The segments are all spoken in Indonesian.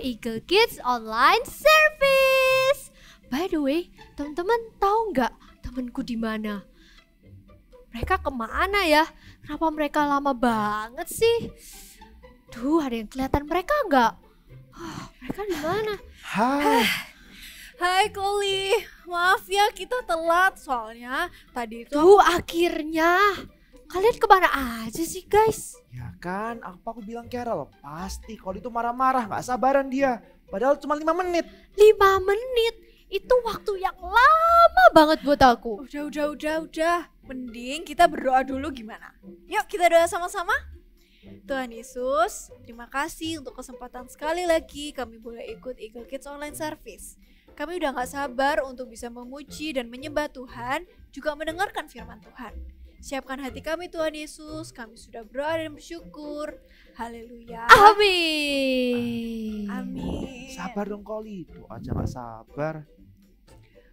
Eagle Kids Online Service. By the way, teman-teman tahu nggak temanku di mana? Mereka kemana ya? Kenapa mereka lama banget sih? Duh, ada yang kelihatan mereka nggak? Mereka di mana? Hai Koli, maaf ya kita telat soalnya tadi itu. Tuh akhirnya, kalian kemana aja sih guys? Ya kan, apa aku bilang Carol, pasti kalau itu marah-marah, gak sabaran dia. Padahal cuma 5 menit. 5 menit? Itu waktu yang lama banget buat aku. Udah. Mending kita berdoa dulu gimana? Yuk kita doa sama-sama. Tuhan Yesus, terima kasih untuk kesempatan sekali lagi kami boleh ikut Eagle Kids Online Service. Kami udah gak sabar untuk bisa memuji dan menyembah Tuhan, juga mendengarkan firman Tuhan. Siapkan hati kami Tuhan Yesus, kami sudah berdoa dan bersyukur. Haleluya. Amin. Amin. Sabar dong Koli, tuh aja gak sabar.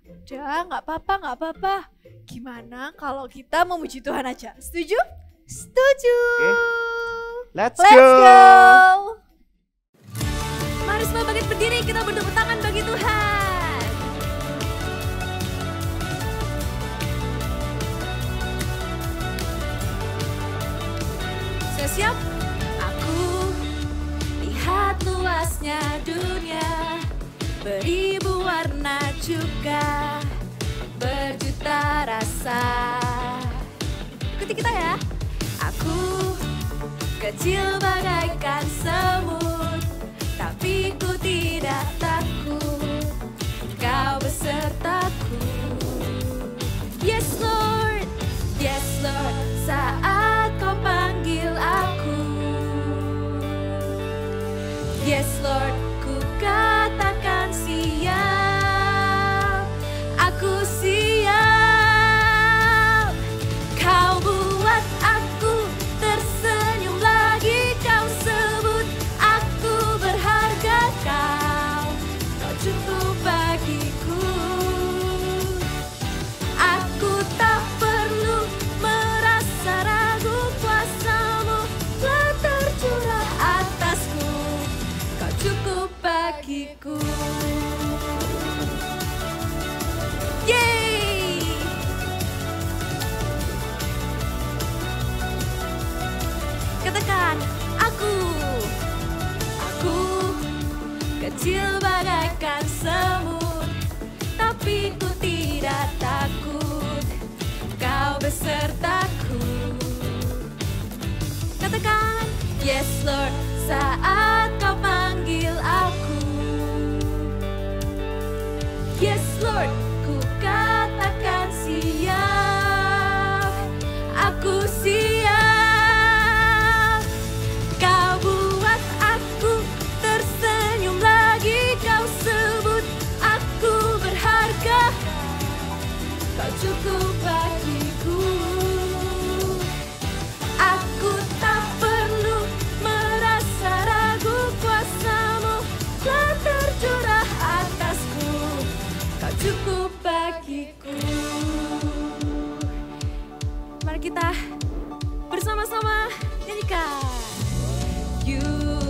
Udah, gak apa-apa. Gimana kalau kita memuji Tuhan aja? Setuju? Setuju. Oke. Let's Let's go. go. Mari semua bangkit berdiri, kita bertepuk tangan bagi Tuhan. Sudah siap? Aku lihat luasnya dunia, beribu warna juga, berjuta rasa. Ikuti kita ya. Aku kecil bagaikan semut, tapi ku tidak takut, Kau besertaku. Yes Lord, saat Kau panggil aku. Yes Lord, ku katakan siap, aku siap. Kau buat aku tersenyum lagi, Kau sebut aku berharga, Kau cukup bagiku. Aku tak perlu merasa ragu, kuasa-Mu telah tercurah atasku, Kau cukup bagiku. Yeay! Katakan, aku kecil bagaikan semut, tapi ku tidak takut, Kau besertaku. Katakan, yes Lord, saat Kau panggil aku. Yes Lord, ku katakan siap, aku siap. Kau buat aku tersenyum lagi, Kau sebut aku berharga, Kau cukup bagiku. Aku tak perlu merasa ragu, kuasa-Mu telah tercurah atasku, Kau cukup bagiku. Mari kita bersama-sama nyanyikan. You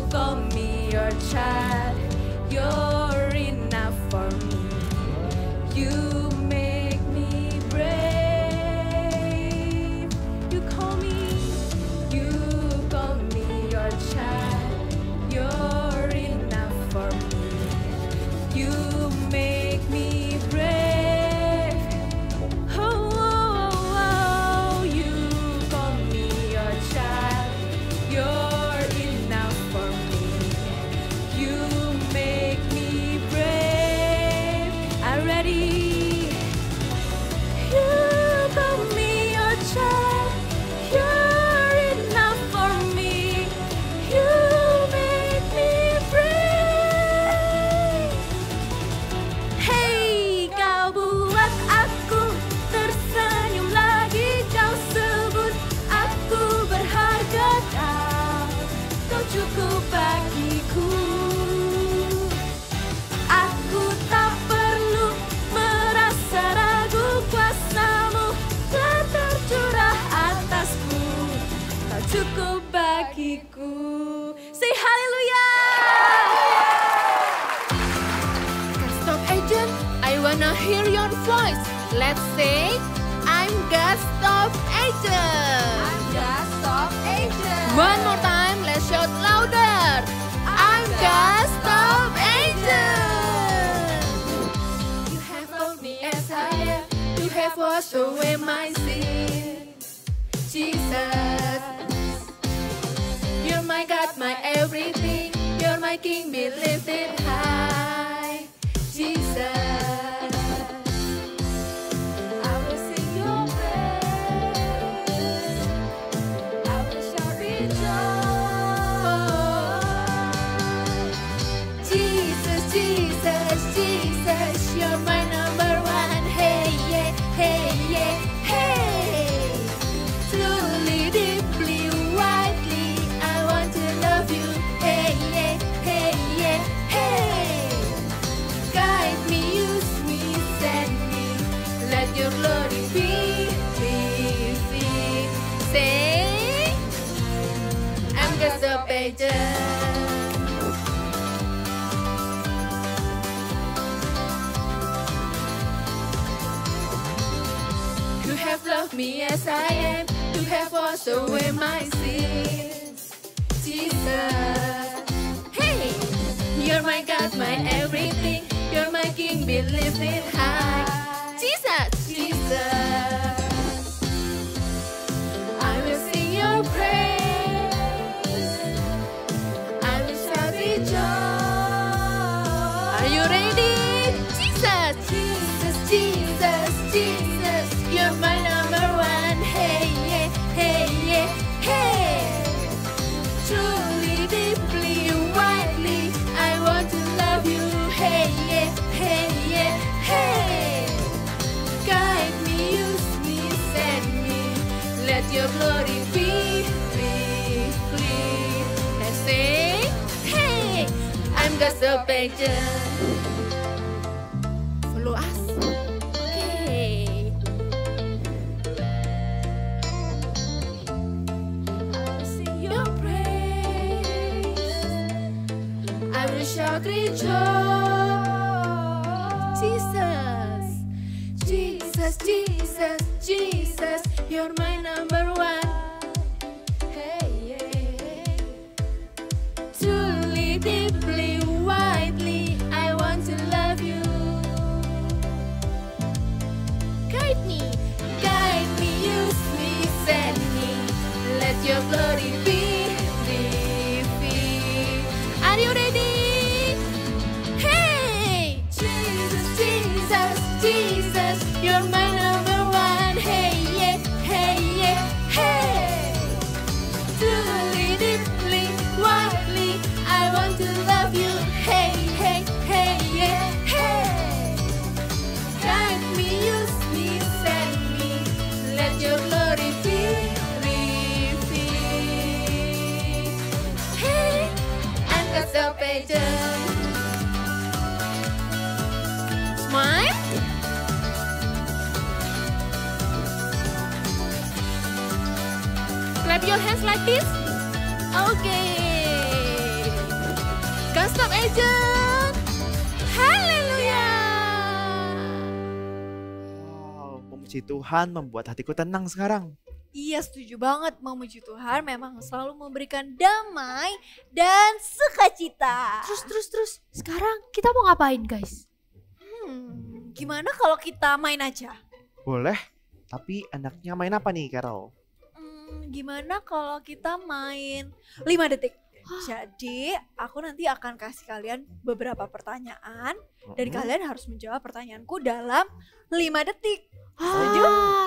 call me your child, you're enough for me. You make me brave. You call me your child, you're enough for me. You make me brave. Oh, you call me your child, you're enough for me. You make me brave. I'm ready. You call me your child, you're enough for me. You make me brave. Hey, Kau buat aku tersenyum lagi, Kau sebut aku berharga, Kau cukup bagiku. Aku tak perlu merasa ragu, kuasa-Mu telah tercurah atasku, Kau cukup bagiku. Say haleluya. wanna hear your voice. Let's say, I'm Gustav Agent. I'm Gustav Agent. One more time, let's shout louder. I'm Gustav Agent. You have loved me as I am. You have washed away my sins. Jesus, you're my God, my everything. You're my King, be lifted high. Jesus, I will sing your praise. I will shout rejoice. Jesus, Jesus, Jesus, you're my number one. Hey, yeah, hey, yeah, hey. Truly, deeply, widely, I want to love you. Hey, yeah, hey, yeah, hey. Guide me, use me, send me. Let your glory be revealed. Say, I'm just a pager. You have loved me as I am. You have washed away my sins. Jesus, hey, you're my God, my everything. You're my King, be lifted high. Jesus, Jesus, I will sing your praise. I will shout rejoice. Are you ready? Jesus, Jesus, Jesus, Jesus, you're my number one. Hey, yeah, hey, yeah, hey. Truly, deeply, widely, I want to love you. Hey, yeah, hey, yeah, hey. Guide me, use me, send me. Let your glory be revealed. Let's say, hey, I'm just a pager. Follow us. Okay. I'll sing your praise. I will shout rejoice. Jesus, Jesus, Jesus, Jesus, you're my number one. Hey, yeah. Truly, deeply, widely, I want to love you. Guide me, use me, send me. Let your glory be revealed. Are you ready? Hey, Jesus, Jesus, Jesus, you're my number one. Hey, yeah, hey, yeah, hey. Truly, deeply, widely, I want to love you. Hey, hey, hey, yeah, hey. Guide me, use me, send me. Let your glory be revealed. Hey, I'm Gustav Agent. Smile. Clap your hands like this. Okay. Gustav Agent. Haleluya. Wow, memuji Tuhan membuat hatiku tenang sekarang. Iya, setuju banget. Memuji Tuhan memang selalu memberikan damai dan sukacita. Terus. Sekarang kita mau ngapain guys? Gimana kalau kita main aja? Boleh, tapi enaknya main apa nih Carol? Gimana kalau kita main 5 detik? Jadi aku nanti akan kasih kalian beberapa pertanyaan dan kalian harus menjawab pertanyaanku dalam 5 detik.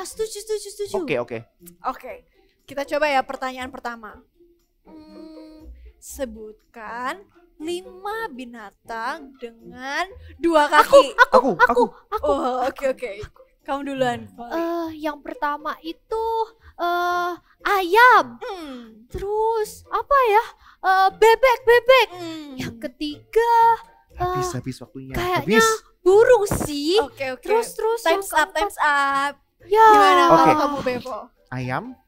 Setuju. Oke. Oke, kita coba ya pertanyaan pertama. Sebutkan 5 binatang dengan 2 kaki. Aku. Oh, oke. Kamu duluan. Yang pertama itu ayam. Terus apa ya? Bebek. Yang ketiga Habis waktunya. kayaknya Habis. burung sih. Oke. Terus Time's yang up. Ya. Gimana kalau Oke. kamu Bevo? Ayam,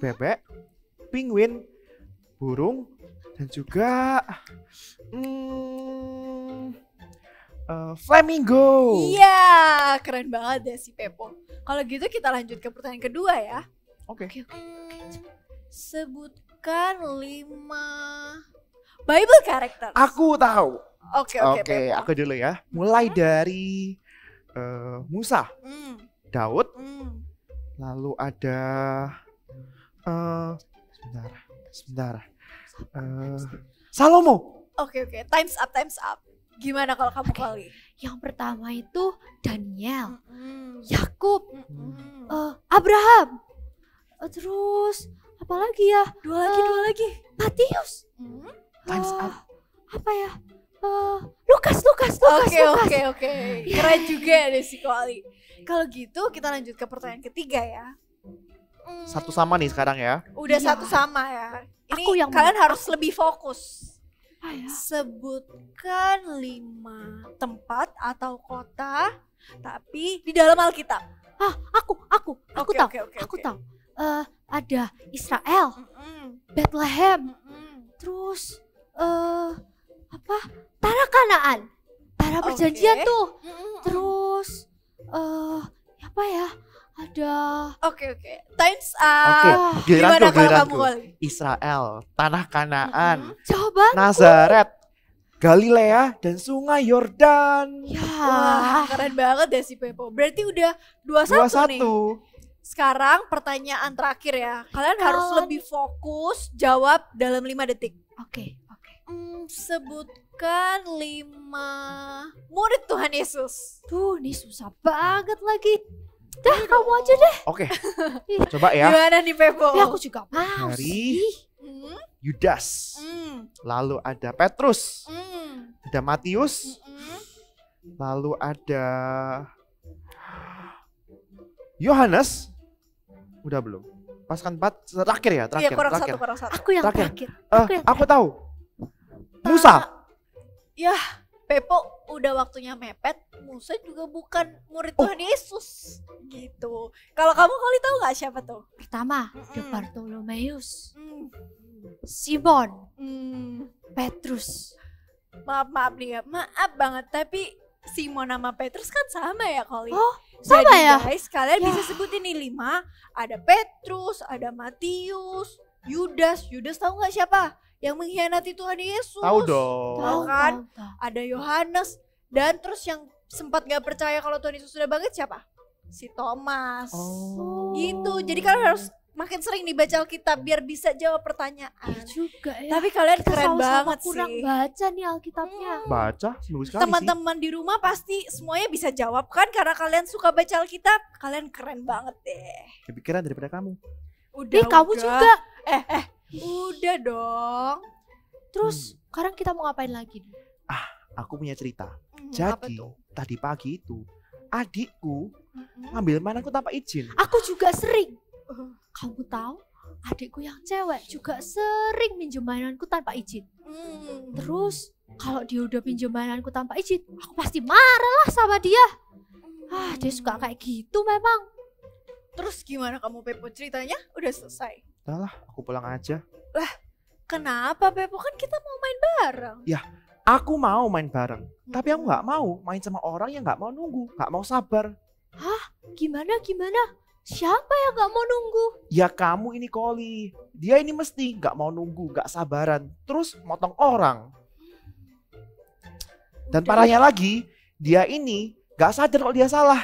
bebek, penguin, burung, dan juga Flamingo. Iya, keren banget deh si Pepo. Kalau gitu kita lanjut ke pertanyaan kedua ya. Oke. Sebutkan 5 Bible characters. Aku tahu. Oke, Oke, Pepo. aku dulu ya. Mulai dari Musa, Hmm, Daud, hmm. lalu ada sebentar. Salomo. Oke, times up. Gimana kalau kamu kali? Yang pertama itu Daniel, Hmm, Yakub, hmm. Abraham. Terus apa lagi ya? Dua lagi. Matius. Hmm. Times Eh, up. Apa ya? Lukas. Oke. Keren juga deh si Koali. Kalau gitu kita lanjut ke pertanyaan ketiga ya. Satu sama nih sekarang ya. Udah Iya. satu sama ya. Ini Aku yang kalian menang. harus lebih fokus. Apa ya? Sebutkan 5 tempat atau kota tapi di dalam Alkitab. Aku Oke, tahu. oke. Aku tahu. Ada Israel, Mm-mm, Bethlehem, mm-mm. terus apa? Tanah Kanaan. Tanah perjanjian Oke. tuh. Mm-mm. Terus apa ya? Ada Oke. Times Oke, up. giliranku, Gimana kalau kamu giliranku. Koali? Israel, Tanah Kanaan, coba. Nazaret, Galilea, dan Sungai Yordan. Ya. Wah, keren banget deh si Pepo. Berarti udah 2-1 nih. 2-1. Sekarang pertanyaan terakhir ya. Kalian harus Kawan. lebih fokus jawab dalam 5 detik. Oke. Sebutkan 5 murid Tuhan Yesus. Tuh, ini susah banget lagi. Dah, kamu aja deh. Oke, coba ya. Gimana nih Pepo? Ya aku juga mau Dari- sih. Hmm, Yudas, hmm, lalu ada Petrus, hmm, ada Matius, hmm. lalu ada Yohanes. Udah belum? Pasukan 4 terakhir ya, Iya, terakhir. kurang terakhir. satu, kurang satu. Aku yang Terakhir. terakhir. Aku yang Aku tahu. Musa. Pepo udah waktunya mepet. Musa juga bukan murid Oh. Tuhan Yesus. Gitu. Kalau kamu kali tahu nggak siapa tuh? Pertama, The Mm-mm. Bartolomeus, Hmm, Simon, hmm. Petrus. Maaf nih ya, maaf banget. Tapi Simon sama Petrus kan sama ya Koli. Oh, sama Jadi ya? guys, kalian Ya. bisa sebutin nih 5. Ada Petrus, ada Matius, Yudas. Yudas tahu nggak siapa? Yang mengkhianati Tuhan Yesus. Tahu dong. Tahu kan? tahu. Ada Yohanes. Dan terus yang sempat gak percaya kalau Tuhan Yesus sudah bangkit siapa? Si Thomas. Oh. Gitu. Jadi kalian harus makin sering nih baca Alkitab biar bisa jawab pertanyaan. Iya juga ya. Tapi kalian Kita keren sama-sama banget kurang sih. baca nih Alkitabnya. Baca seminggu sekali sih. Teman-teman di rumah pasti semuanya bisa jawab kan karena kalian suka baca Alkitab. Kalian keren banget deh. Lebih keren daripada kamu. Udah. Nih kamu juga. Udah dong. Terus sekarang kita mau ngapain lagi nih? Aku punya cerita. Apa Jadi tuh? tadi pagi itu adikku Mm-mm. ngambil mainanku tanpa izin. Aku juga sering. Uh, Kamu tahu? Adikku yang cewek juga sering minjem mainanku tanpa izin. mm. Terus kalau dia udah pinjam mainanku tanpa izin, aku pasti marah lah sama dia. Dia suka kayak gitu memang. Terus gimana kamu Pepo, ceritanya udah selesai? Udah lah, aku pulang aja. Kenapa Pepo, kan kita mau main bareng. Aku mau main bareng, tapi aku nggak mau main sama orang yang nggak mau nunggu, nggak mau sabar. Gimana? Siapa yang gak mau nunggu? Ya kamu ini Koli, dia ini mesti nggak mau nunggu, nggak sabaran, terus motong orang. Dan parahnya lagi, dia ini nggak sadar kalau dia salah.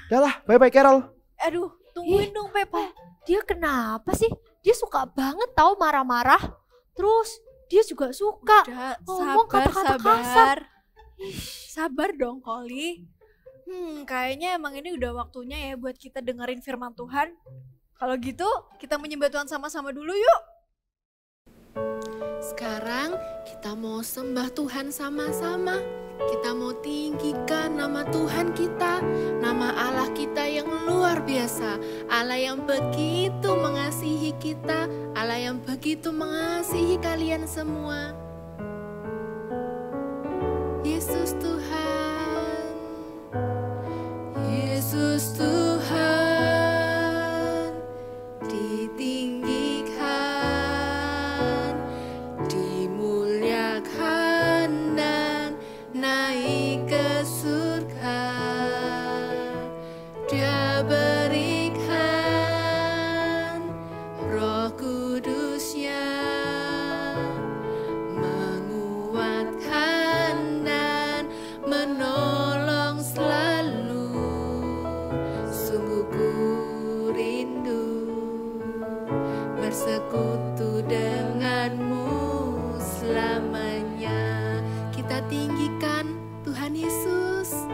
Udah lah, bye-bye Carol. Aduh, tungguin dong Pepo. Dia kenapa sih? Dia suka banget tahu marah-marah. Terus dia juga suka. Udah, ngomong sabar, kata-kata kasar. sabar. Sabar dong Koli. Kayaknya emang ini udah waktunya ya buat kita dengerin firman Tuhan. Kalau gitu, kita menyembah Tuhan sama-sama dulu yuk. Sekarang kita mau sembah Tuhan sama-sama. Kita mau tinggikan nama Tuhan kita, nama Allah kita yang luar biasa, Allah yang begitu mengasihi kita, Allah yang begitu mengasihi kalian semua. Yesus Tuhan, Yesus Tuhan, ditinggikan, dimuliakan dan naik Yesus.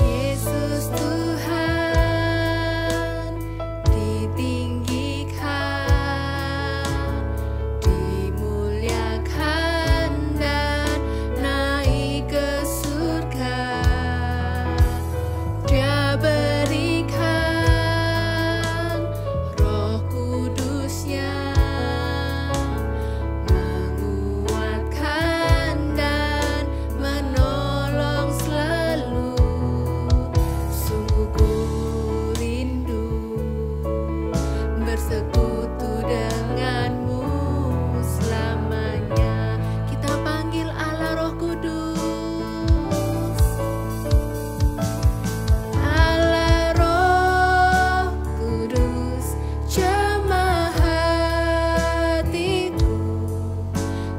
Yesus Tuhan ditinggikan, dimuliakan dan naik ke surga. Dia berikan Roh Kudus-Nya, menguatkan dan menolong selalu. Sungguh ku rindu bersekutu denganmu selamanya. Kita panggil Allah Roh Kudus. Allah Roh Kudus, jamah hatiku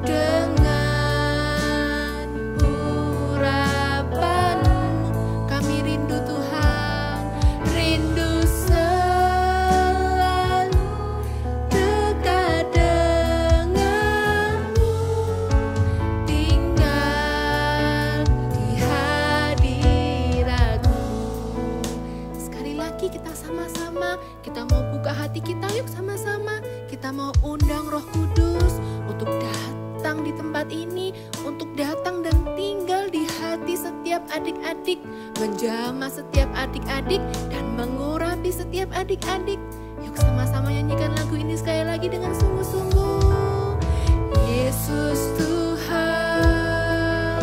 dengan urapanmu. Kami rindu Tuhan, rindu selalu dekat denganmu, tinggal di hadiratmu. Sekali lagi kita sama-sama, kita mau buka hati kita, yuk sama-sama. Kita mau undang Roh Kudus untuk datang di tempat ini, untuk datang dan tinggal di hati setiap adik-adik, menjamah setiap adik-adik dan mengurapi setiap adik-adik. Yuk sama-sama nyanyikan lagu ini sekali lagi dengan sungguh-sungguh. Yesus Tuhan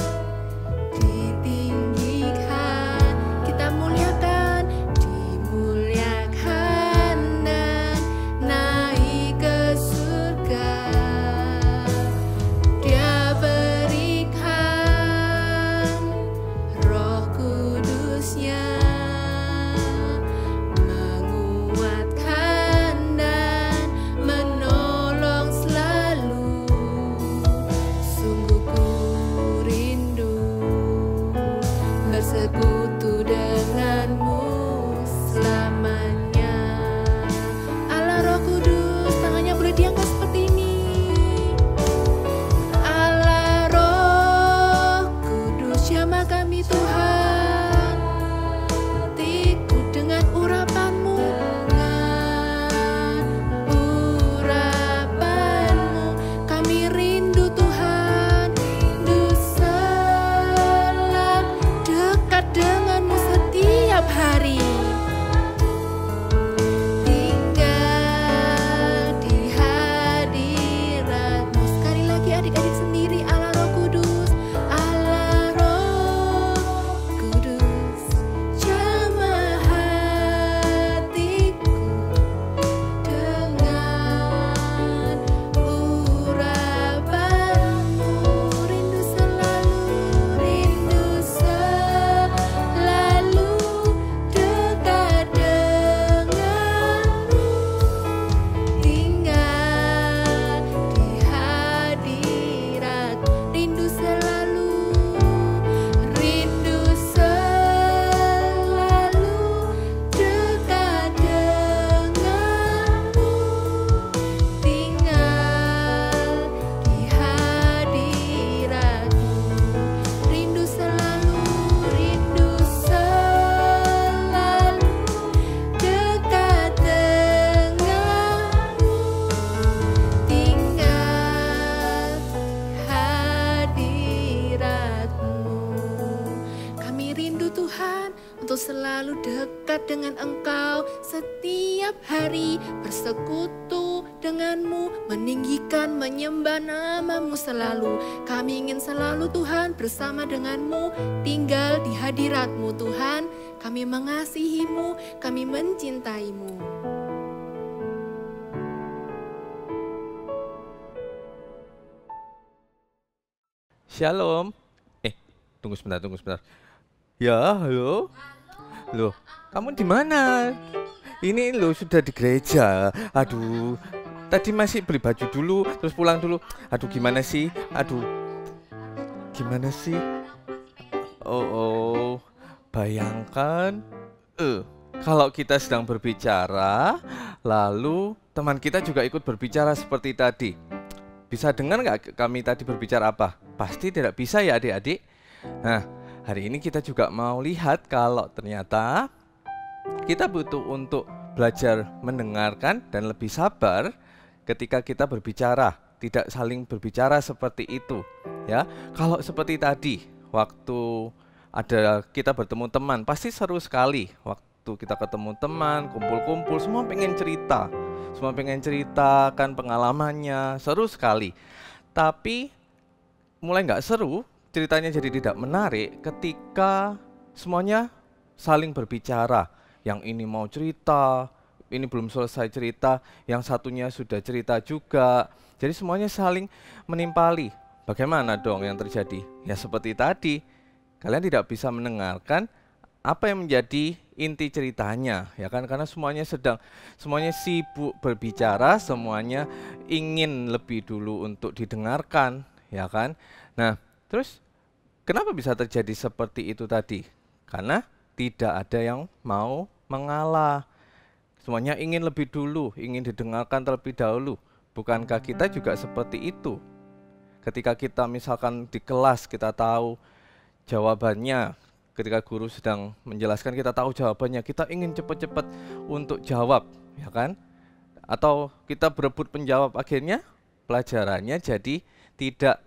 ditinggikan, kita muliakan, dimuliakan dan naik ke surga. Dia berikan Roh Kudus-Nya, menguatkan dan menolong selalu. Sungguh ku rindu bersekutu denganmu selamanya. Allah Roh Kudus, tangannya boleh diangkat seperti ini. Allah Roh Kudus, jamah kami Tuhan, hatiku dengan urapanmu, dengan urapanmu. Kami rindu Tuhan, rindu selalu dekat denganmu setiap hari. Tinggal di hadiratmu. Sekali lagi adik-adik sendiri, Allah Roh Kudus, Allah Roh Kudus, jamah hatiku dengan urapanmu. Rindu selalu dekat denganmu, tinggal di hadirat. Rindu selalu dekat denganmu, tinggal di hadiratmu. Rindu selalu dekat denganmu, tinggal hadiratmu. Kami rindu Tuhan untuk selalu dekat dengan Engkau setiap hari, bersekutu denganmu, meninggikan, menyembah nama-Mu selalu. Kami ingin selalu Tuhan bersama denganmu, tinggal di hadirat-Mu Tuhan. Kami mengasihi-Mu, kami mencintai-Mu. Shalom. Tunggu sebentar. Ya, halo. Loh, kamu di mana? Ini lo sudah di gereja. Aduh, tadi masih beli baju dulu, terus pulang dulu. Aduh, gimana sih? Oh, bayangkan, kalau kita sedang berbicara, lalu teman kita juga ikut berbicara seperti tadi. Bisa dengar nggak kami tadi berbicara apa? Pasti tidak bisa ya adik-adik. Nah, hari ini kita juga mau lihat kalau ternyata kita butuh untuk belajar mendengarkan dan lebih sabar ketika kita berbicara, tidak saling berbicara seperti itu, ya. Kalau seperti tadi, waktu kita bertemu teman, pasti seru sekali. Waktu kita ketemu teman, kumpul-kumpul, semua pengen cerita, semua pengen ceritakan pengalamannya, seru sekali. Tapi mulai nggak seru, ceritanya jadi tidak menarik ketika semuanya saling berbicara. Yang ini mau cerita, ini belum selesai cerita, yang satunya sudah cerita juga. Jadi semuanya saling menimpali. Bagaimana dong yang terjadi? Ya seperti tadi, kalian tidak bisa mendengarkan apa yang menjadi inti ceritanya, ya kan? Karena semuanya sibuk berbicara, semuanya ingin lebih dulu untuk didengarkan, ya kan? Nah, terus kenapa bisa terjadi seperti itu tadi? Karena tidak ada yang mau mengalah. Semuanya ingin lebih dulu, ingin didengarkan terlebih dahulu. Bukankah kita juga seperti itu? Ketika kita misalkan di kelas kita tahu jawabannya, ketika guru sedang menjelaskan kita tahu jawabannya, kita ingin cepat-cepat untuk jawab, ya kan? Atau kita berebut menjawab, akhirnya pelajarannya jadi tidak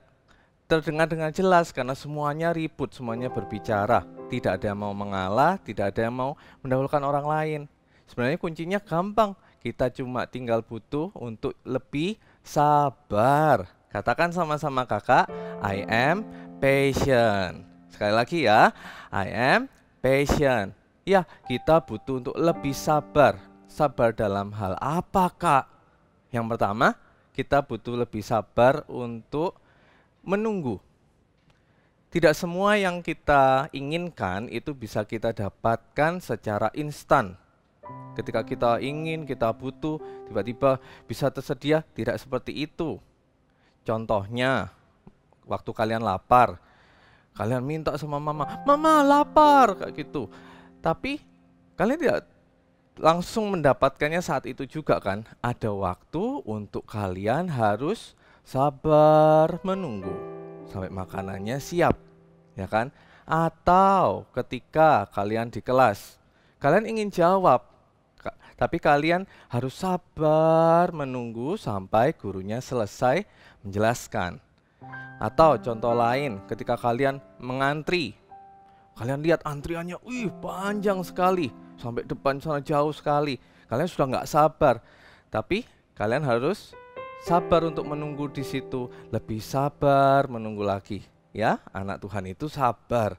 terdengar dengan jelas karena semuanya ribut, semuanya berbicara. Tidak ada yang mau mengalah, tidak ada yang mau mendahulukan orang lain. Sebenarnya kuncinya gampang, kita cuma tinggal butuh untuk lebih sabar. Katakan sama-sama kakak, I am patient. Sekali lagi ya, I am patient. Ya, kita butuh untuk lebih sabar. Sabar dalam hal apa, Kak? Yang pertama, kita butuh lebih sabar untuk menunggu. Tidak semua yang kita inginkan itu bisa kita dapatkan secara instan. Ketika kita ingin, kita butuh, tiba-tiba bisa tersedia, tidak seperti itu. Contohnya, waktu kalian lapar, kalian minta sama mama, "Mama lapar," kayak gitu. Tapi kalian tidak langsung mendapatkannya saat itu juga kan? Ada waktu untuk kalian harus sabar menunggu sampai makanannya siap, ya kan? Atau ketika kalian di kelas, kalian ingin jawab, tapi kalian harus sabar menunggu sampai gurunya selesai menjelaskan. Atau contoh lain, ketika kalian mengantri, kalian lihat antriannya, panjang sekali, sampai depan sana jauh sekali. Kalian sudah nggak sabar, tapi kalian harus sabar untuk menunggu di situ, lebih sabar menunggu lagi, ya. Anak Tuhan itu sabar.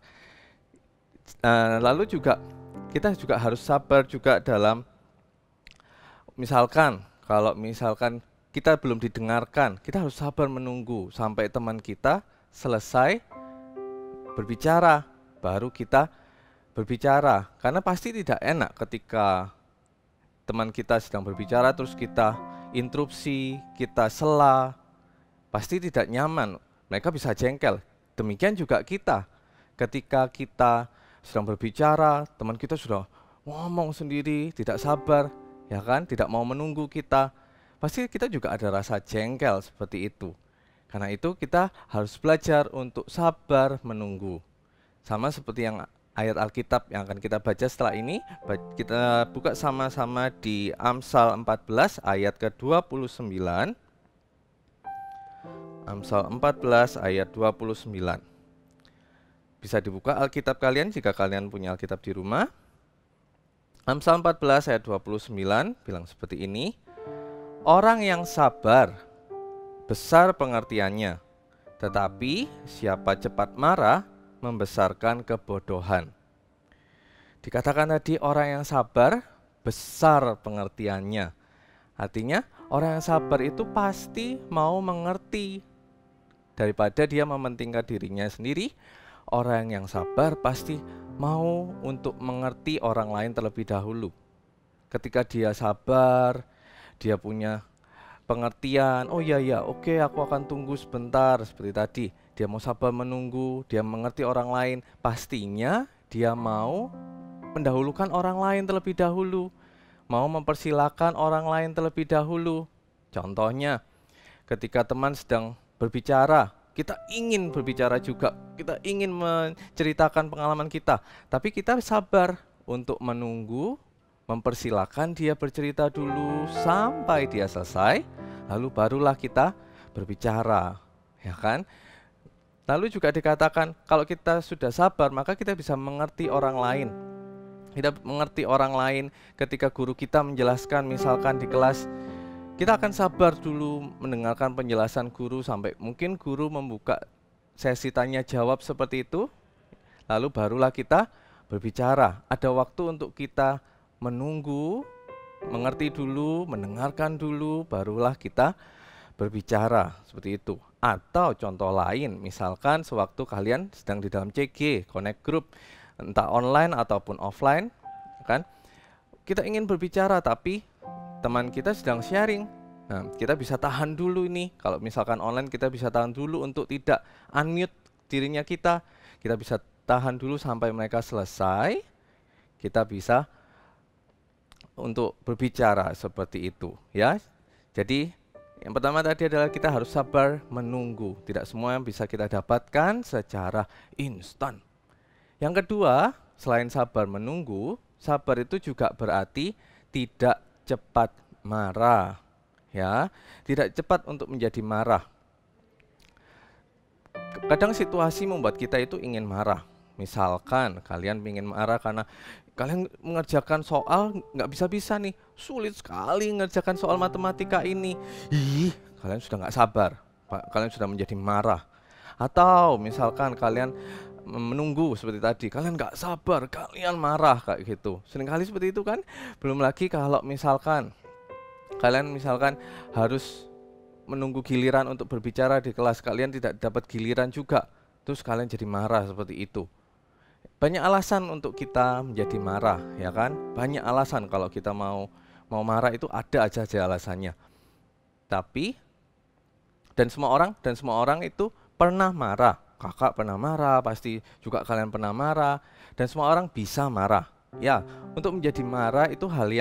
Lalu juga kita juga harus sabar juga dalam kalau misalkan kita belum didengarkan, kita harus sabar menunggu sampai teman kita selesai berbicara, baru kita berbicara. Karena pasti tidak enak ketika teman kita sedang berbicara terus kita interupsi, kita sela, pasti tidak nyaman. Mereka bisa jengkel. Demikian juga kita. Ketika kita sedang berbicara, teman kita sudah ngomong sendiri, tidak sabar, ya kan? Tidak mau menunggu kita. Pasti kita juga ada rasa jengkel seperti itu. Karena itu kita harus belajar untuk sabar menunggu. Sama seperti yang ayat Alkitab yang akan kita baca setelah ini, kita buka sama-sama di Amsal 14 ayat ke-29. Amsal 14 ayat 29. Bisa dibuka Alkitab kalian jika kalian punya Alkitab di rumah. Amsal 14 ayat 29 bilang seperti ini. Orang yang sabar besar pengertiannya, tetapi siapa cepat marah membesarkan kebodohan. Dikatakan tadi orang yang sabar besar pengertiannya. Artinya orang yang sabar itu pasti mau mengerti. Daripada dia mementingkan dirinya sendiri, orang yang sabar pasti mau untuk mengerti orang lain terlebih dahulu. Ketika dia sabar, dia punya pengertian, oh ya oke, aku akan tunggu sebentar, seperti tadi. Dia mau sabar menunggu, dia mengerti orang lain, pastinya dia mau mendahulukan orang lain terlebih dahulu, mau mempersilahkan orang lain terlebih dahulu. Contohnya, ketika teman sedang berbicara, kita ingin berbicara juga, kita ingin menceritakan pengalaman kita, tapi kita sabar untuk menunggu, mempersilahkan dia bercerita dulu sampai dia selesai, lalu barulah kita berbicara, ya kan? Lalu juga dikatakan kalau kita sudah sabar maka kita bisa mengerti orang lain. Kita mengerti orang lain ketika guru kita menjelaskan misalkan di kelas, kita akan sabar dulu mendengarkan penjelasan guru sampai mungkin guru membuka sesi tanya jawab seperti itu. Lalu barulah kita berbicara. Ada waktu untuk kita menunggu, mengerti dulu, mendengarkan dulu, barulah kita berbicara seperti itu. Atau contoh lain, misalkan sewaktu kalian sedang di dalam CG, connect group, entah online ataupun offline, kan? Kita ingin berbicara tapi teman kita sedang sharing. Nah, kita bisa tahan dulu ini. Kalau misalkan online kita bisa tahan dulu untuk tidak unmute dirinya kita. Kita bisa tahan dulu sampai mereka selesai. Kita bisa untuk berbicara seperti itu, ya. Jadi yang pertama tadi adalah kita harus sabar menunggu. Tidak semua yang bisa kita dapatkan secara instan. Yang kedua, selain sabar menunggu, sabar itu juga berarti tidak cepat marah, ya, tidak cepat untuk menjadi marah. Kadang situasi membuat kita itu ingin marah. Misalkan kalian ingin marah karena kalian mengerjakan soal nggak bisa-bisa nih, sulit sekali mengerjakan soal matematika ini. Kalian sudah nggak sabar, kalian sudah menjadi marah. Atau misalkan kalian menunggu seperti tadi, kalian nggak sabar, kalian marah kayak gitu. Seringkali seperti itu kan. Belum lagi kalau misalkan kalian harus menunggu giliran untuk berbicara di kelas, kalian tidak dapat giliran juga, terus kalian jadi marah seperti itu. Banyak alasan untuk kita menjadi marah, ya kan? Banyak alasan kalau kita mau marah itu ada aja alasannya. Tapi dan semua orang itu pernah marah. Kakak pernah marah, pasti juga kalian pernah marah, dan semua orang bisa marah. Ya, untuk menjadi marah itu hal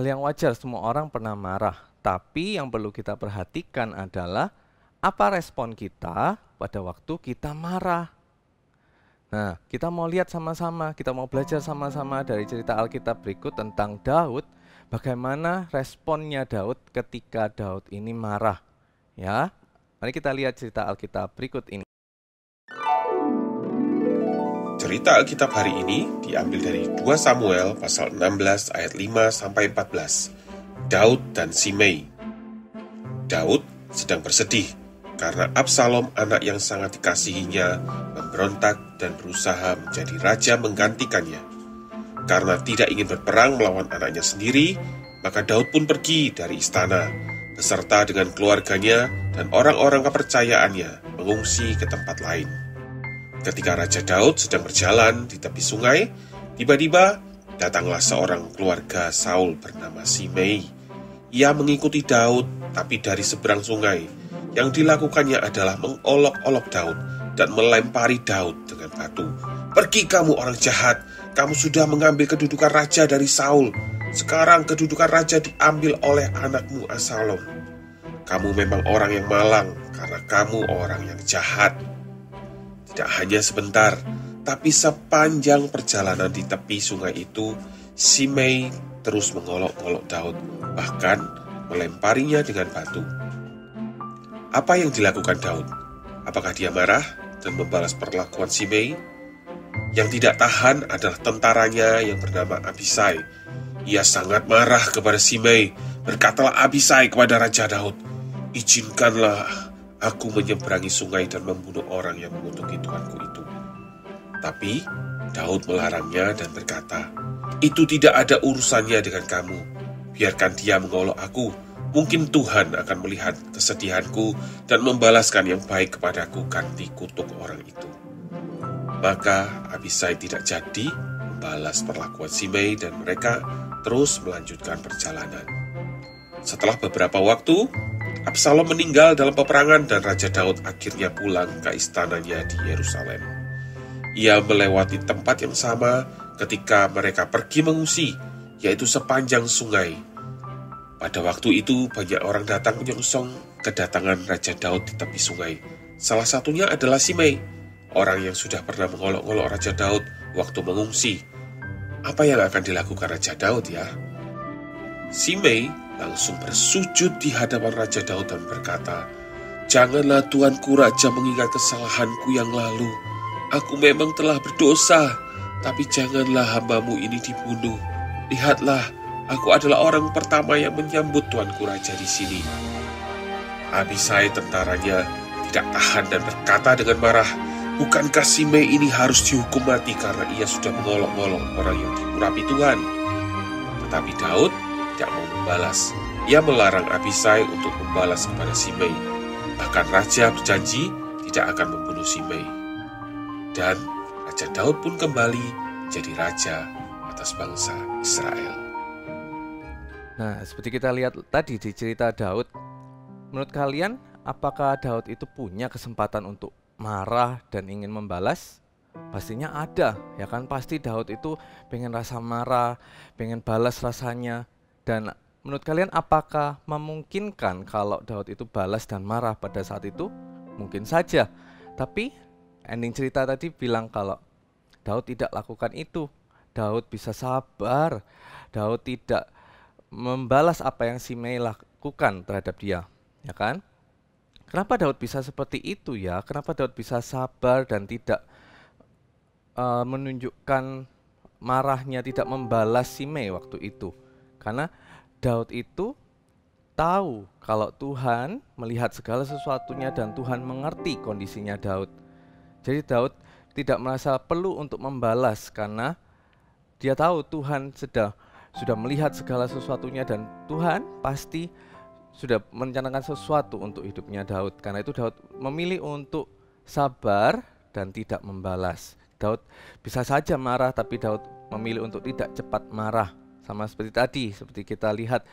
yang wajar, semua orang pernah marah. Tapi yang perlu kita perhatikan adalah apa respon kita pada waktu kita marah. Nah, kita mau lihat sama-sama, kita mau belajar sama-sama dari cerita Alkitab berikut tentang Daud, bagaimana responnya Daud ketika Daud ini marah. Ya, mari kita lihat cerita Alkitab berikut ini. Cerita Alkitab hari ini diambil dari 2 Samuel pasal 16 ayat 5 sampai 14. Daud dan Simei. Daud sedang bersedih karena Absalom, anak yang sangat dikasihinya, memberontak dan berusaha menjadi raja menggantikannya. Karena tidak ingin berperang melawan anaknya sendiri, maka Daud pun pergi dari istana beserta dengan keluarganya dan orang-orang kepercayaannya mengungsi ke tempat lain. Ketika Raja Daud sedang berjalan di tepi sungai, tiba-tiba datanglah seorang keluarga Saul bernama Simei. Ia mengikuti Daud, tapi dari seberang sungai. Yang dilakukannya adalah mengolok-olok Daud dan melempari Daud dengan batu. "Pergi kamu orang jahat, kamu sudah mengambil kedudukan raja dari Saul. Sekarang kedudukan raja diambil oleh anakmu Absalom. Kamu memang orang yang malang karena kamu orang yang jahat." Tidak hanya sebentar, tapi sepanjang perjalanan di tepi sungai itu, Simei terus mengolok-olok Daud, bahkan melemparinya dengan batu. Apa yang dilakukan Daud? Apakah dia marah dan membalas perlakuan Simei? Yang tidak tahan adalah tentaranya yang bernama Abisai. Ia sangat marah kepada Simei. Berkatalah Abisai kepada Raja Daud, "Izinkanlah aku menyeberangi sungai dan membunuh orang yang mengutuki Tuanku itu." Tapi Daud melarangnya dan berkata, "Itu tidak ada urusannya dengan kamu. Biarkan dia mengolok aku. Mungkin Tuhan akan melihat kesedihanku dan membalaskan yang baik kepadaku ganti kutuk orang itu." Maka Abisai tidak jadi membalas perlakuan Simei dan mereka terus melanjutkan perjalanan. Setelah beberapa waktu, Absalom meninggal dalam peperangan dan Raja Daud akhirnya pulang ke istananya di Yerusalem. Ia melewati tempat yang sama ketika mereka pergi mengungsi, yaitu sepanjang sungai. Pada waktu itu banyak orang datang menyongsong kedatangan Raja Daud di tepi sungai, Salah satunya adalah Shimei, orang yang sudah pernah mengolok-olok Raja Daud waktu mengungsi. Apa yang akan dilakukan Raja Daud ya? Shimei langsung bersujud di hadapan Raja Daud dan berkata, "Janganlah Tuanku Raja mengingat kesalahanku yang lalu. Aku memang telah berdosa, tapi janganlah hambamu ini dibunuh. Lihatlah, aku adalah orang pertama yang menyambut Tuanku Raja di sini." Abisai tentaranya tidak tahan dan berkata dengan marah, "Bukankah Shimei ini harus dihukum mati karena ia sudah mengolok-olok orang yang diurapi Tuhan?" Tetapi Daud tidak mau membalas. Ia melarang Abisai untuk membalas kepada Shimei. Bahkan Raja berjanji tidak akan membunuh Shimei. Dan Raja Daud pun kembali menjadi raja atas bangsa Israel. Nah, seperti kita lihat tadi di cerita Daud, menurut kalian apakah Daud itu punya kesempatan untuk marah dan ingin membalas? Pastinya ada, ya kan? Pasti Daud itu pengen rasa marah, pengen balas rasanya. Dan menurut kalian apakah memungkinkan kalau Daud itu balas dan marah pada saat itu? Mungkin saja. Tapi ending cerita tadi bilang kalau Daud tidak lakukan itu. Daud bisa sabar. Daud tidak membalas apa yang Shimei lakukan terhadap dia, ya kan? Kenapa Daud bisa seperti itu ya? Kenapa Daud bisa sabar dan tidak menunjukkan marahnya, tidak membalas Shimei waktu itu? Karena Daud itu tahu kalau Tuhan melihat segala sesuatunya dan Tuhan mengerti kondisinya Daud. Jadi Daud tidak merasa perlu untuk membalas karena dia tahu Tuhan sudah melihat segala sesuatunya dan Tuhan pasti sudah merencanakan sesuatu untuk hidupnya Daud. Karena itu Daud memilih untuk sabar dan tidak membalas. Daud bisa saja marah, tapi Daud memilih untuk tidak cepat marah. Sama seperti tadi, seperti kita lihat,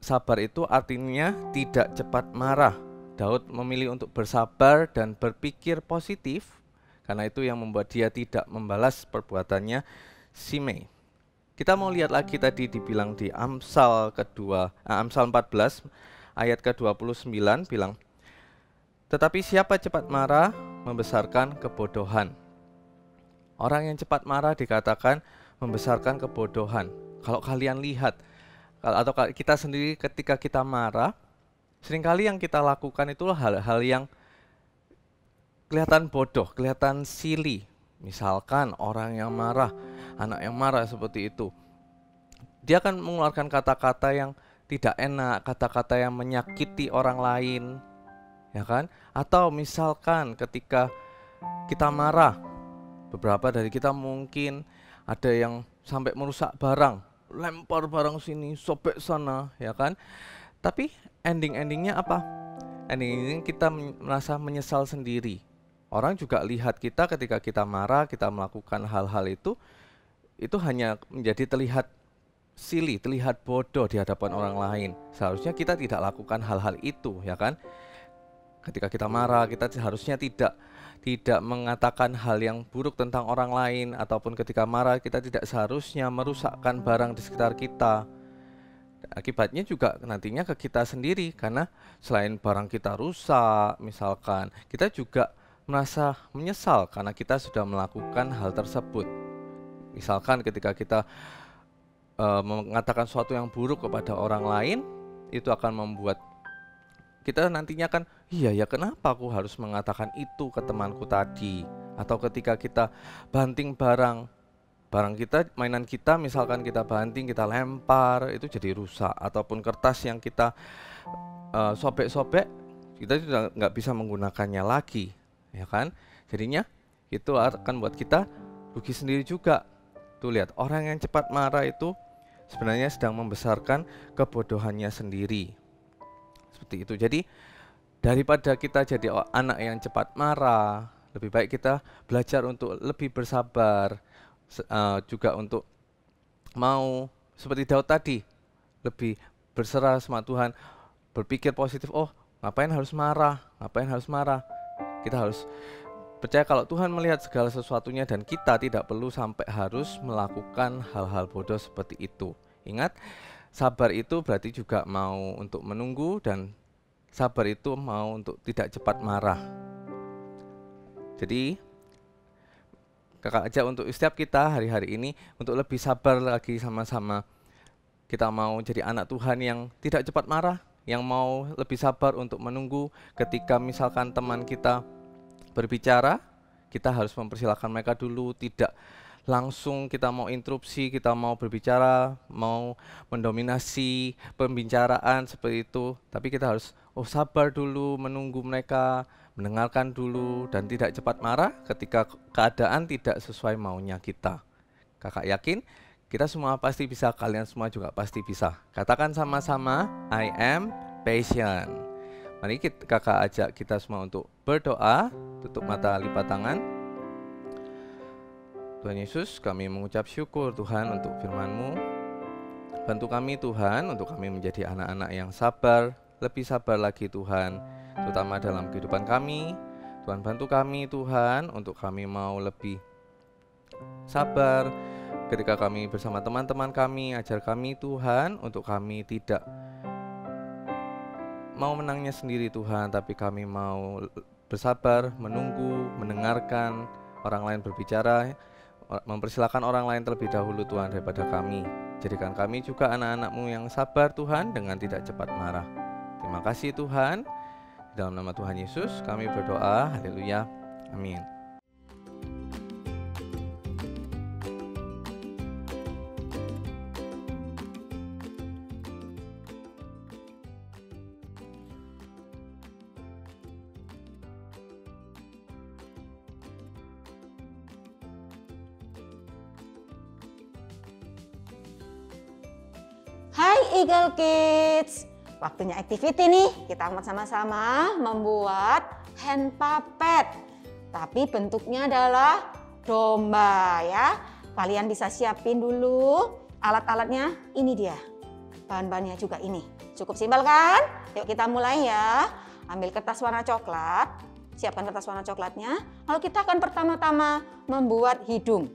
sabar itu artinya tidak cepat marah. Daud memilih untuk bersabar dan berpikir positif. Karena itu yang membuat dia tidak membalas perbuatannya Shimei. Kita mau lihat lagi tadi dibilang di Amsal 14 ayat ke-29 bilang, "Tetapi siapa cepat marah membesarkan kebodohan." Orang yang cepat marah dikatakan membesarkan kebodohan. Kalau kalian lihat atau kita sendiri ketika kita marah, seringkali yang kita lakukan itu hal-hal yang kelihatan bodoh, kelihatan silly. Misalkan orang yang marah, anak yang marah seperti itu, dia akan mengeluarkan kata-kata yang tidak enak, kata-kata yang menyakiti orang lain, ya kan? Atau misalkan ketika kita marah, beberapa dari kita mungkin ada yang sampai merusak barang, lempar barang sini, sobek sana, ya kan? Tapi ending-endingnya apa? Ending-endingnya kita merasa menyesal sendiri. Orang juga lihat kita ketika kita marah, kita melakukan hal-hal itu hanya menjadi terlihat silly, terlihat bodoh di hadapan orang lain. Seharusnya kita tidak lakukan hal-hal itu, ya kan? Ketika kita marah, kita seharusnya tidak mengatakan hal yang buruk tentang orang lain, ataupun ketika marah kita tidak seharusnya merusakkan barang di sekitar kita. Akibatnya juga nantinya ke kita sendiri, karena selain barang kita rusak, misalkan, kita juga merasa menyesal karena kita sudah melakukan hal tersebut. Misalkan ketika kita mengatakan sesuatu yang buruk kepada orang lain, itu akan membuat kita nantinya kan, iya ya kenapa aku harus mengatakan itu ke temanku tadi. Atau ketika kita banting barang kita, mainan kita, misalkan kita banting, kita lempar, itu jadi rusak. Ataupun kertas yang kita sobek-sobek, kita sudah nggak bisa menggunakannya lagi, ya kan? Jadinya itu akan buat kita rugi sendiri juga. Tuh lihat, orang yang cepat marah itu sebenarnya sedang membesarkan kebodohannya sendiri. Seperti itu. Jadi daripada kita jadi anak yang cepat marah, lebih baik kita belajar untuk lebih bersabar, juga untuk mau seperti Daud tadi, lebih berserah sama Tuhan, berpikir positif. Oh, ngapain harus marah? Kita harus percaya kalau Tuhan melihat segala sesuatunya dan kita tidak perlu sampai harus melakukan hal-hal bodoh seperti itu. Ingat, sabar itu berarti juga mau untuk menunggu, dan sabar itu mau untuk tidak cepat marah. Jadi kakak ajak untuk setiap kita hari-hari ini untuk lebih sabar lagi sama-sama. Kita mau jadi anak Tuhan yang tidak cepat marah, yang mau lebih sabar untuk menunggu ketika misalkan teman kita berbicara, kita harus mempersilahkan mereka dulu, tidak langsung kita mau interupsi, kita mau berbicara, mau mendominasi pembicaraan seperti itu. Tapi kita harus sabar dulu, menunggu mereka, mendengarkan dulu, dan tidak cepat marah ketika keadaan tidak sesuai maunya kita. Kakak yakin kita semua pasti bisa, kalian semua juga pasti bisa. Katakan sama-sama, I am patient. Mari kakak ajak kita semua untuk berdoa, tutup mata, lipat tangan. Tuhan Yesus, kami mengucap syukur Tuhan untuk firman-Mu. Bantu kami Tuhan untuk kami menjadi anak-anak yang sabar, lebih sabar lagi Tuhan, terutama dalam kehidupan kami. Tuhan bantu kami Tuhan untuk kami mau lebih sabar ketika kami bersama teman-teman kami. Ajar kami Tuhan untuk kami tidak mau menangnya sendiri Tuhan, tapi kami mau bersabar, menunggu, mendengarkan orang lain berbicara, mempersilahkan orang lain terlebih dahulu Tuhan daripada kami. Jadikan kami juga anak-anak-Mu yang sabar Tuhan, dengan tidak cepat marah. Terima kasih Tuhan. Dalam nama Tuhan Yesus kami berdoa. Haleluya. Amin. Hai Eagle Kids, waktunya activity nih. Kita sama-sama membuat hand puppet, tapi bentuknya adalah domba ya. Kalian bisa siapin dulu alat-alatnya, ini dia. Bahan-bahannya juga ini. Cukup simpel kan? Yuk kita mulai ya. Ambil kertas warna coklat, siapkan kertas warna coklatnya. Lalu kita akan pertama-tama membuat hidung.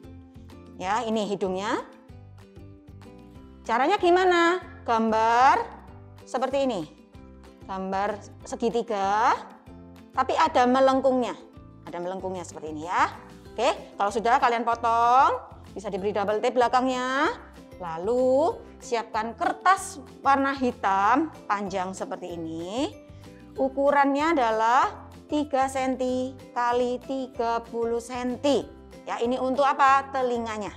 Ya, ini hidungnya. Caranya gimana? Gambar seperti ini. Gambar segitiga, tapi ada melengkungnya. Ada melengkungnya seperti ini ya. Oke, kalau sudah kalian potong, bisa diberi double tape belakangnya. Lalu siapkan kertas warna hitam panjang seperti ini. Ukurannya adalah 3 cm kali 30 cm. Ya, ini untuk apa? Telinganya.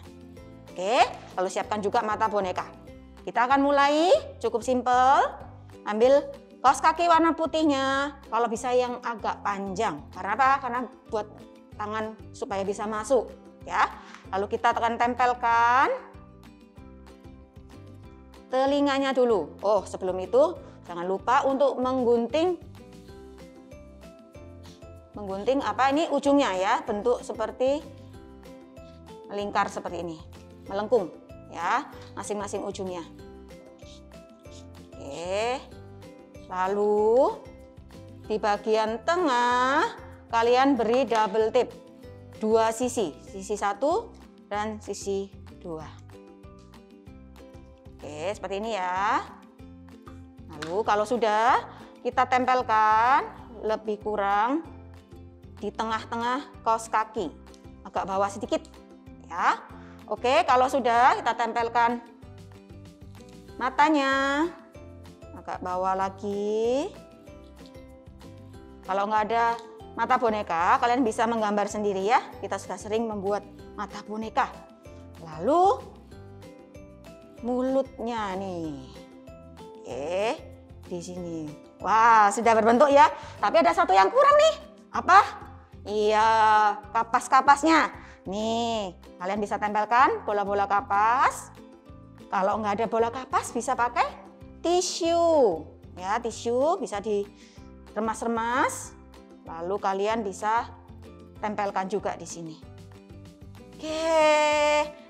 Oke, lalu siapkan juga mata boneka. Kita akan mulai, cukup simpel. Ambil kaos kaki warna putihnya, kalau bisa yang agak panjang. Karena apa? Karena buat tangan supaya bisa masuk, ya. Lalu kita akan tempelkan telinganya dulu. Oh, sebelum itu jangan lupa untuk menggunting apa ini ujungnya ya, bentuk seperti melingkar seperti ini, melengkung ya, masing-masing ujungnya. Oke, lalu di bagian tengah kalian beri double tape, 2 sisi, sisi 1 dan sisi 2. Oke, seperti ini ya. Lalu kalau sudah, kita tempelkan lebih kurang di tengah-tengah kaos kaki, agak bawah sedikit ya. Oke, kalau sudah, kita tempelkan matanya, agak bawah lagi. Kalau nggak ada mata boneka, kalian bisa menggambar sendiri ya. Kita sudah sering membuat mata boneka. Lalu mulutnya nih, oke, di sini. Wah, sudah berbentuk ya. Tapi ada satu yang kurang nih. Apa? Iya, kapas-kapasnya. Nih, kalian bisa tempelkan bola-bola kapas. Kalau nggak ada bola kapas, bisa pakai tisu. Ya, tisu bisa diremas-remas. Lalu kalian bisa tempelkan juga di sini. Oke.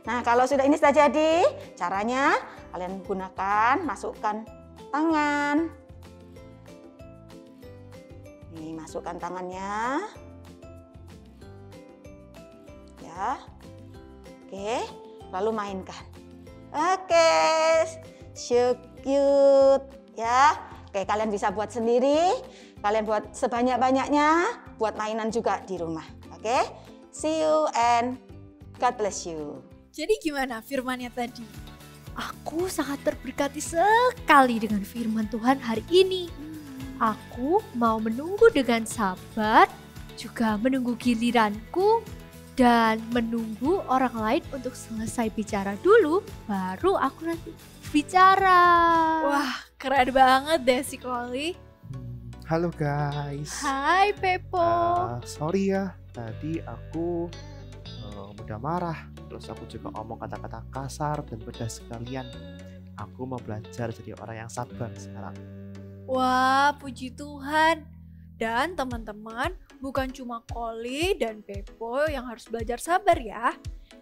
Nah, kalau ini sudah jadi, caranya kalian gunakan, masukkan tangan. Nih, masukkan tangannya. Ya. Oke, lalu mainkan. Oke, so cute ya. Oke, kalian bisa buat sendiri, kalian buat sebanyak-banyaknya, buat mainan juga di rumah. Oke, see you and God bless you. Jadi gimana firmannya tadi? Aku sangat terberkati sekali dengan firman Tuhan hari ini. Aku mau menunggu dengan sabar, juga menunggu giliranku, dan menunggu orang lain untuk selesai bicara dulu, baru aku nanti bicara. Wah, keren banget deh si Koli. Halo guys. Hai Pepo. Sorry ya, tadi aku mudah marah. Terus aku juga ngomong kata-kata kasar dan pedas sekalian. Aku mau belajar jadi orang yang sabar sekarang. Wah, puji Tuhan. Dan teman-teman, bukan cuma Koli dan Pepo yang harus belajar sabar ya.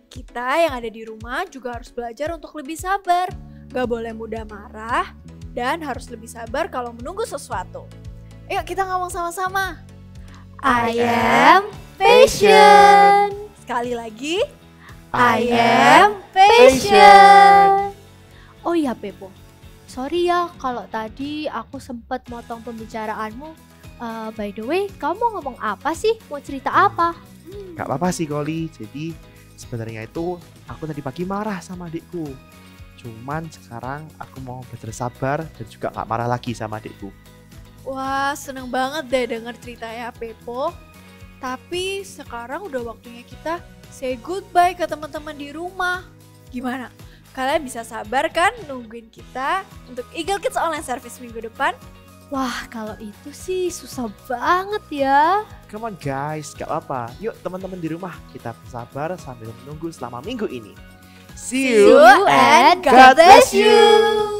Kita yang ada di rumah juga harus belajar untuk lebih sabar. Gak boleh mudah marah dan harus lebih sabar kalau menunggu sesuatu. Ayo kita ngomong sama-sama. I am patient. Sekali lagi. I am patient. Oh iya Pepo, sorry ya kalau tadi aku sempat motong pembicaraanmu. By the way, kamu ngomong apa sih? Mau cerita apa? Gak apa-apa sih Koli. Jadi sebenarnya itu aku tadi pagi marah sama adikku. Cuman sekarang aku mau belajar sabar dan juga gak marah lagi sama adikku. Wah, seneng banget deh denger ceritanya Pepo. Tapi sekarang udah waktunya kita say goodbye ke teman-teman di rumah. Gimana? Kalian bisa sabar kan nungguin kita untuk Eagle Kids Online Service minggu depan? Wah, kalau itu sih susah banget ya. Come on guys, gak apa-apa. Yuk teman-teman di rumah, kita bersabar sambil menunggu selama minggu ini. See See you and God bless you.